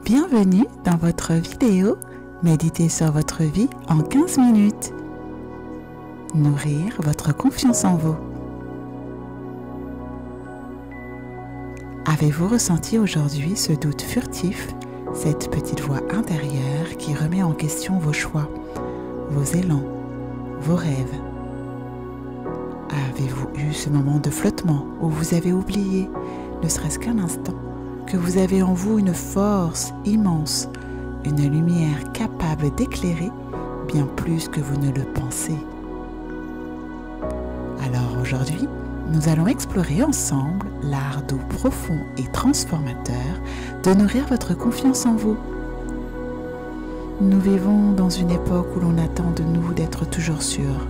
Bienvenue dans votre vidéo Méditez sur votre vie en 15 minutes. Nourrir votre confiance en vous. Avez-vous ressenti aujourd'hui ce doute furtif, cette petite voix intérieure qui remet en question vos choix, vos élans, vos rêves? Avez-vous eu ce moment de flottement où vous avez oublié, ne serait-ce qu'un instant, que vous avez en vous une force immense, une lumière capable d'éclairer bien plus que vous ne le pensez? Alors aujourd'hui, nous allons explorer ensemble l'art doux profond et transformateur de nourrir votre confiance en vous. Nous vivons dans une époque où l'on attend de nous d'être toujours sûrs,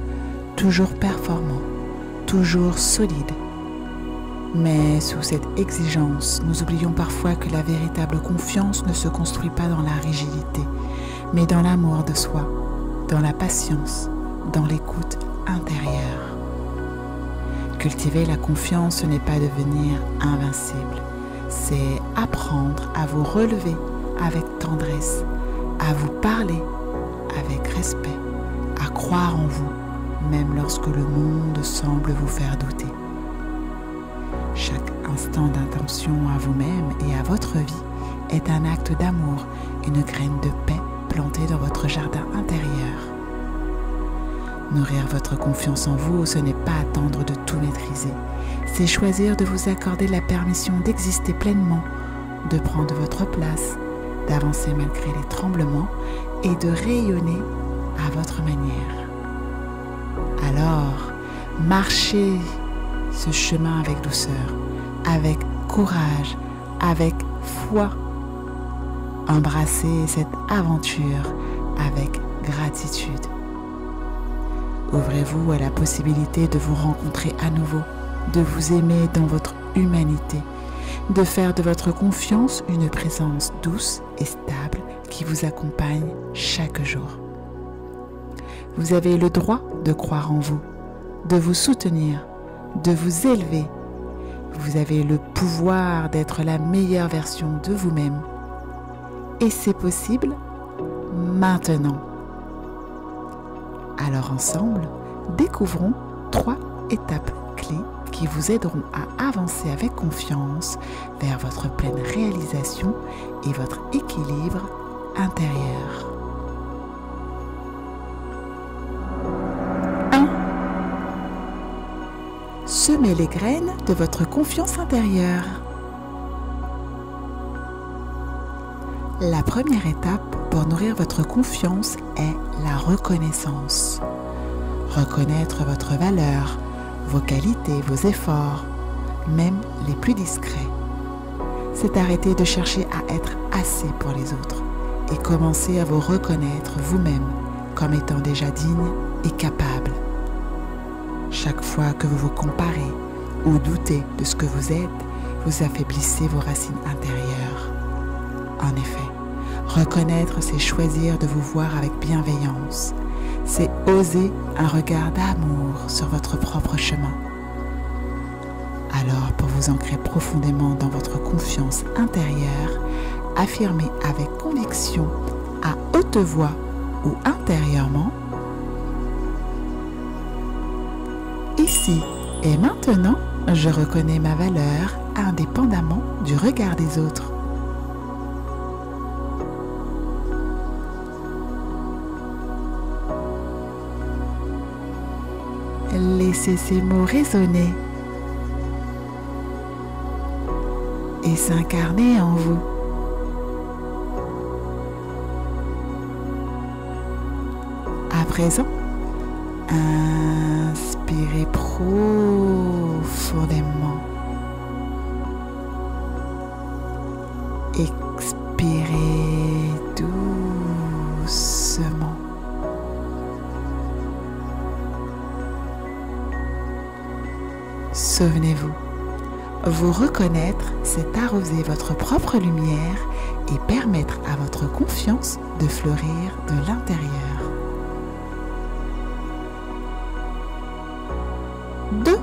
toujours performants, toujours solides. Mais sous cette exigence, nous oublions parfois que la véritable confiance ne se construit pas dans la rigidité, mais dans l'amour de soi, dans la patience, dans l'écoute intérieure. Cultiver la confiance, ce n'est pas devenir invincible, c'est apprendre à vous relever avec tendresse, à vous parler avec respect, à croire en vous, même lorsque le monde semble vous faire douter. Chaque instant d'intention à vous-même et à votre vie est un acte d'amour, une graine de paix plantée dans votre jardin intérieur. Nourrir votre confiance en vous, ce n'est pas attendre de tout maîtriser. C'est choisir de vous accorder la permission d'exister pleinement, de prendre votre place, d'avancer malgré les tremblements et de rayonner à votre manière. Alors, marchez ce chemin avec douceur, avec courage, avec foi. Embrassez cette aventure avec gratitude. Ouvrez-vous à la possibilité de vous rencontrer à nouveau, de vous aimer dans votre humanité, de faire de votre confiance une présence douce et stable qui vous accompagne chaque jour. Vous avez le droit de croire en vous, de vous soutenir, de vous élever. Vous avez le pouvoir d'être la meilleure version de vous-même. Et c'est possible maintenant. Alors ensemble, découvrons 3 étapes clés qui vous aideront à avancer avec confiance vers votre pleine réalisation et votre équilibre intérieur. 1. Semez les graines de votre confiance intérieure. La première étape pour nourrir votre confiance est la reconnaissance. Reconnaître votre valeur, vos qualités, vos efforts, même les plus discrets. C'est arrêter de chercher à être assez pour les autres et commencer à vous reconnaître vous-même comme étant déjà digne et capable. Chaque fois que vous vous comparez ou doutez de ce que vous êtes, vous affaiblissez vos racines intérieures. En effet, reconnaître, c'est choisir de vous voir avec bienveillance. C'est oser un regard d'amour sur votre propre chemin. Alors, pour vous ancrer profondément dans votre confiance intérieure, affirmez avec conviction, à haute voix ou intérieurement: ici et maintenant, je reconnais ma valeur indépendamment du regard des autres. Laissez ces mots résonner et s'incarner en vous. À présent, inspirez profondément. Expirez doucement. Souvenez-vous, vous reconnaître, c'est arroser votre propre lumière et permettre à votre confiance de fleurir de l'intérieur. 2.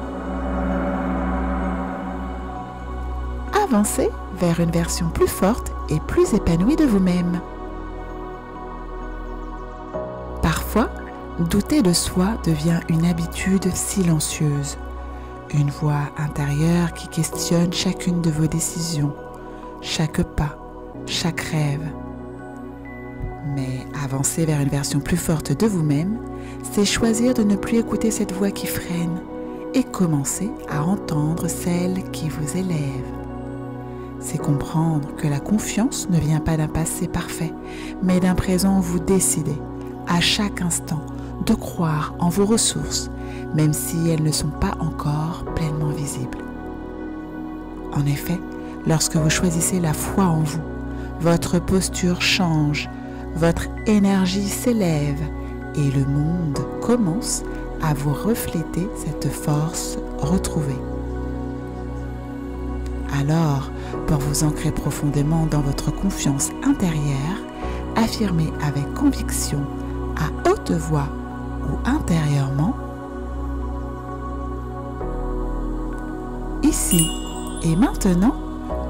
Avancez vers une version plus forte et plus épanoui de vous-même. Parfois, douter de soi devient une habitude silencieuse, une voix intérieure qui questionne chacune de vos décisions, chaque pas, chaque rêve. Mais avancer vers une version plus forte de vous-même, c'est choisir de ne plus écouter cette voix qui freine et commencer à entendre celle qui vous élève. C'est comprendre que la confiance ne vient pas d'un passé parfait, mais d'un présent où vous décidez, à chaque instant, de croire en vos ressources, même si elles ne sont pas encore pleinement visibles. En effet, lorsque vous choisissez la foi en vous, votre posture change, votre énergie s'élève et le monde commence à vous refléter cette force retrouvée. Alors, pour vous ancrer profondément dans votre confiance intérieure, affirmez avec conviction, à haute voix ou intérieurement, ici et maintenant,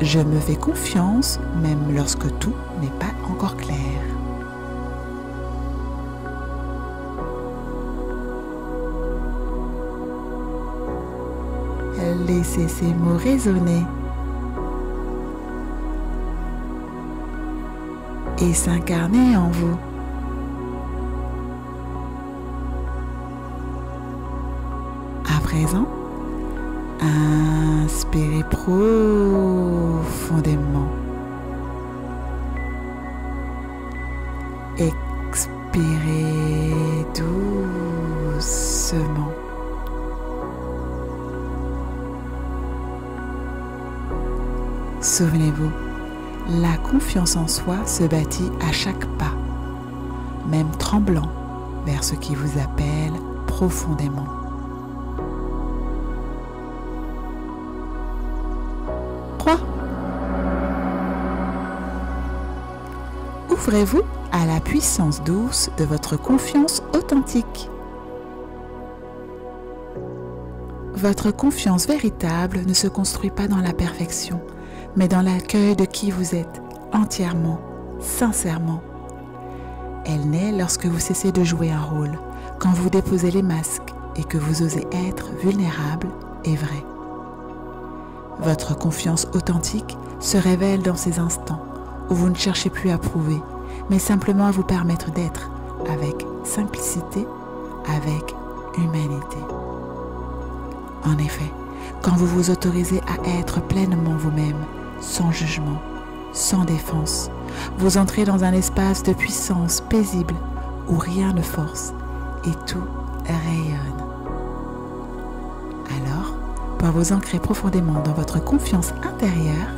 je me fais confiance même lorsque tout n'est pas encore clair. Laissez ces mots résonner et s'incarner en vous. À présent, inspirez profondément. Expirez doucement. Souvenez-vous, la confiance en soi se bâtit à chaque pas, même tremblant vers ce qui vous appelle profondément. Ouvrez-vous à la puissance douce de votre confiance authentique. Votre confiance véritable ne se construit pas dans la perfection, mais dans l'accueil de qui vous êtes, entièrement, sincèrement. Elle naît lorsque vous cessez de jouer un rôle, quand vous déposez les masques et que vous osez être vulnérable et vrai. Votre confiance authentique se révèle dans ces instants où vous ne cherchez plus à prouver, mais simplement à vous permettre d'être avec simplicité, avec humanité. En effet, quand vous vous autorisez à être pleinement vous-même, sans jugement, sans défense, vous entrez dans un espace de puissance paisible où rien ne force et tout rayonne. Alors, pour vous ancrer profondément dans votre confiance intérieure,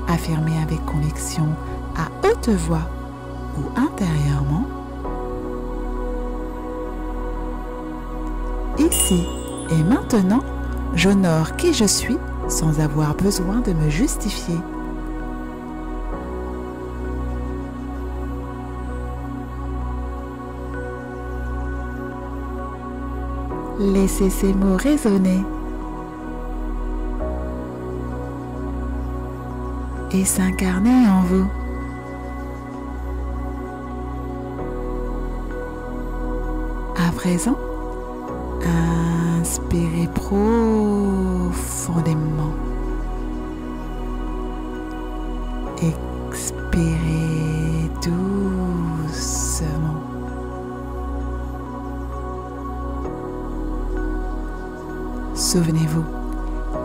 affirmez avec conviction à haute voix ou intérieurement, ici et maintenant, j'honore qui je suis sans avoir besoin de me justifier. Laissez ces mots résonner et s'incarner en vous. À présent, inspirez profondément. Expirez doucement. Souvenez-vous,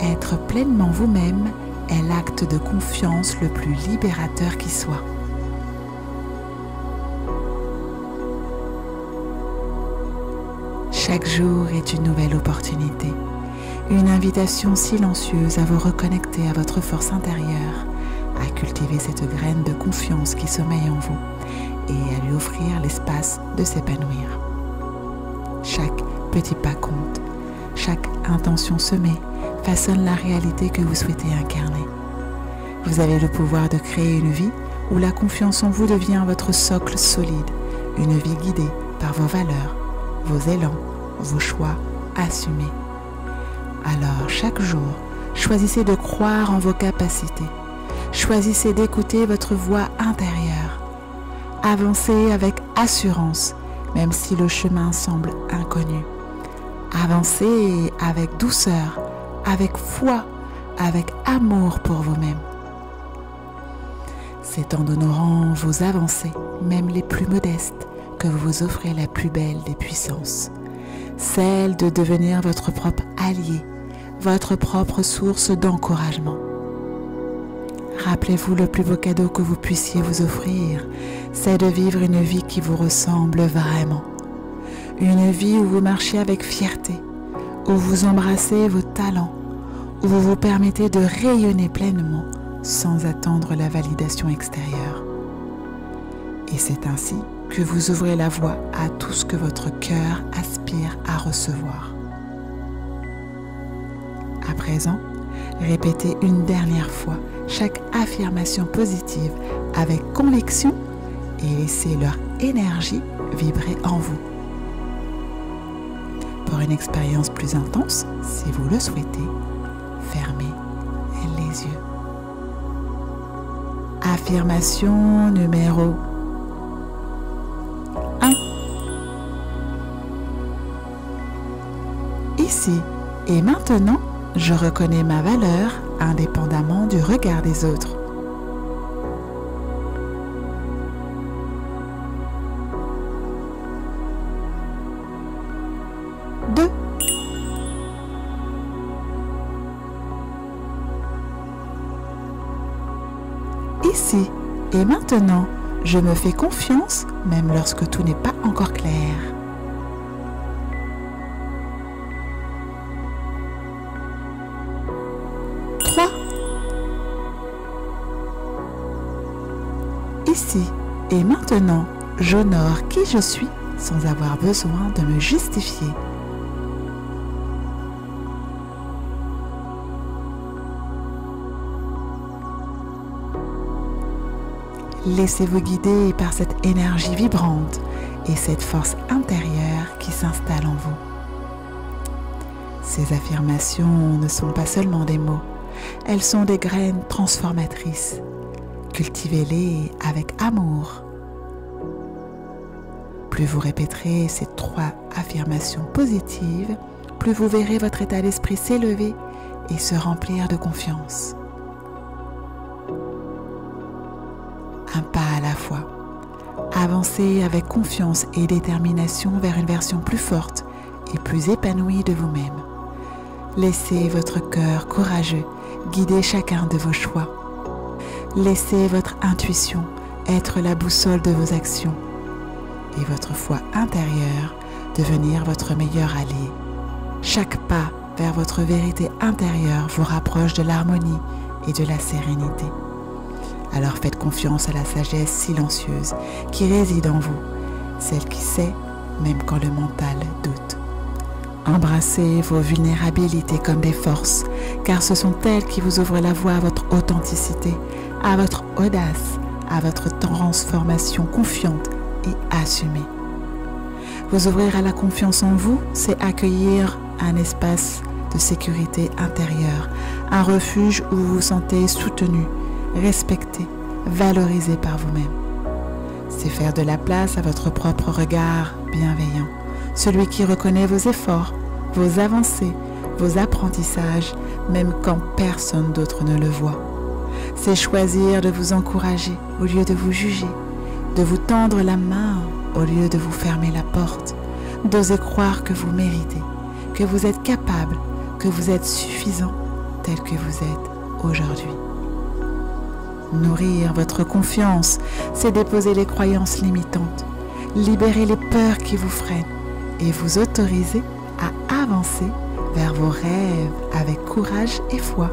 être pleinement vous-même est l'acte de confiance le plus libérateur qui soit. Chaque jour est une nouvelle opportunité, une invitation silencieuse à vous reconnecter à votre force intérieure, à cultiver cette graine de confiance qui sommeille en vous et à lui offrir l'espace de s'épanouir. Chaque petit pas compte, chaque intention semée façonne la réalité que vous souhaitez incarner. Vous avez le pouvoir de créer une vie où la confiance en vous devient votre socle solide, une vie guidée par vos valeurs, vos élans, vos choix assumés. Alors, chaque jour, choisissez de croire en vos capacités, choisissez d'écouter votre voix intérieure. Avancez avec assurance, même si le chemin semble inconnu. Avancez avec douceur, avec foi, avec amour pour vous-même. C'est en honorant vos avancées, même les plus modestes, que vous vous offrez la plus belle des puissances, celle de devenir votre propre allié, votre propre source d'encouragement. Rappelez-vous, le plus beau cadeau que vous puissiez vous offrir, c'est de vivre une vie qui vous ressemble vraiment. Une vie où vous marchez avec fierté, où vous embrassez vos talents, où vous vous permettez de rayonner pleinement sans attendre la validation extérieure. Et c'est ainsi que vous ouvrez la voie à tout ce que votre cœur aspire à recevoir. À présent, répétez une dernière fois chaque affirmation positive avec conviction et laissez leur énergie vibrer en vous. Pour une expérience plus intense, si vous le souhaitez, fermez les yeux. Affirmation numéro 1. Ici et maintenant, je reconnais ma valeur indépendamment du regard des autres. 2. Ici et maintenant, je me fais confiance même lorsque tout n'est pas encore clair. 3. Ici et maintenant, j'honore qui je suis sans avoir besoin de me justifier. 4. Laissez-vous guider par cette énergie vibrante et cette force intérieure qui s'installe en vous. Ces affirmations ne sont pas seulement des mots, elles sont des graines transformatrices. Cultivez-les avec amour. Plus vous répéterez ces 3 affirmations positives, plus vous verrez votre état d'esprit s'élever et se remplir de confiance. Un pas à la fois. Avancez avec confiance et détermination vers une version plus forte et plus épanouie de vous-même. Laissez votre cœur courageux guider chacun de vos choix. Laissez votre intuition être la boussole de vos actions et votre foi intérieure devenir votre meilleur allié. Chaque pas vers votre vérité intérieure vous rapproche de l'harmonie et de la sérénité. Alors faites confiance à la sagesse silencieuse qui réside en vous, celle qui sait même quand le mental doute. Embrassez vos vulnérabilités comme des forces, car ce sont elles qui vous ouvrent la voie à votre authenticité, à votre audace, à votre transformation confiante et assumée. Vous ouvrir à la confiance en vous, c'est accueillir un espace de sécurité intérieure, un refuge où vous vous sentez soutenu, respecté, valorisé par vous-même. C'est faire de la place à votre propre regard bienveillant, celui qui reconnaît vos efforts, vos avancées, vos apprentissages, même quand personne d'autre ne le voit. C'est choisir de vous encourager au lieu de vous juger, de vous tendre la main au lieu de vous fermer la porte, d'oser croire que vous méritez, que vous êtes capable, que vous êtes suffisant tel que vous êtes aujourd'hui. Nourrir votre confiance, c'est déposer les croyances limitantes, libérer les peurs qui vous freinent et vous autoriser à avancer vers vos rêves avec courage et foi.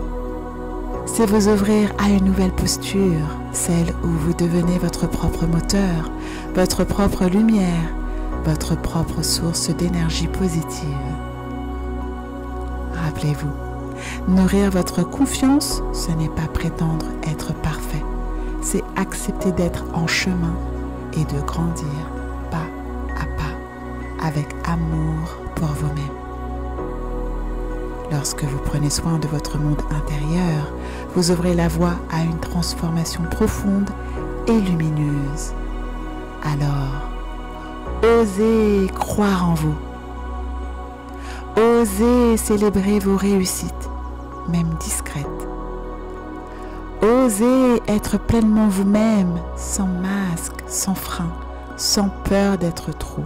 C'est vous ouvrir à une nouvelle posture, celle où vous devenez votre propre moteur, votre propre lumière, votre propre source d'énergie positive. Rappelez-vous, nourrir votre confiance, ce n'est pas prétendre être parfait, c'est accepter d'être en chemin et de grandir pas à pas avec amour pour vous-même. Lorsque vous prenez soin de votre monde intérieur, vous ouvrez la voie à une transformation profonde et lumineuse. Alors, osez croire en vous. Osez célébrer vos réussites, même discrètes. Osez être pleinement vous-même, sans masque, sans frein, sans peur d'être trop.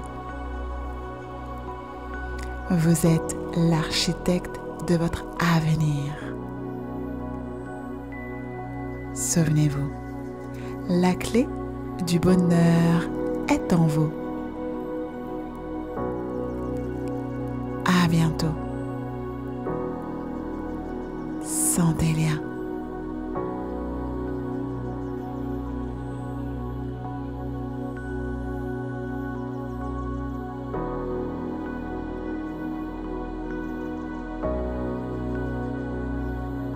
Vous êtes l'architecte de votre avenir. Souvenez-vous, la clé du bonheur est en vous. À bientôt. Sentez-les.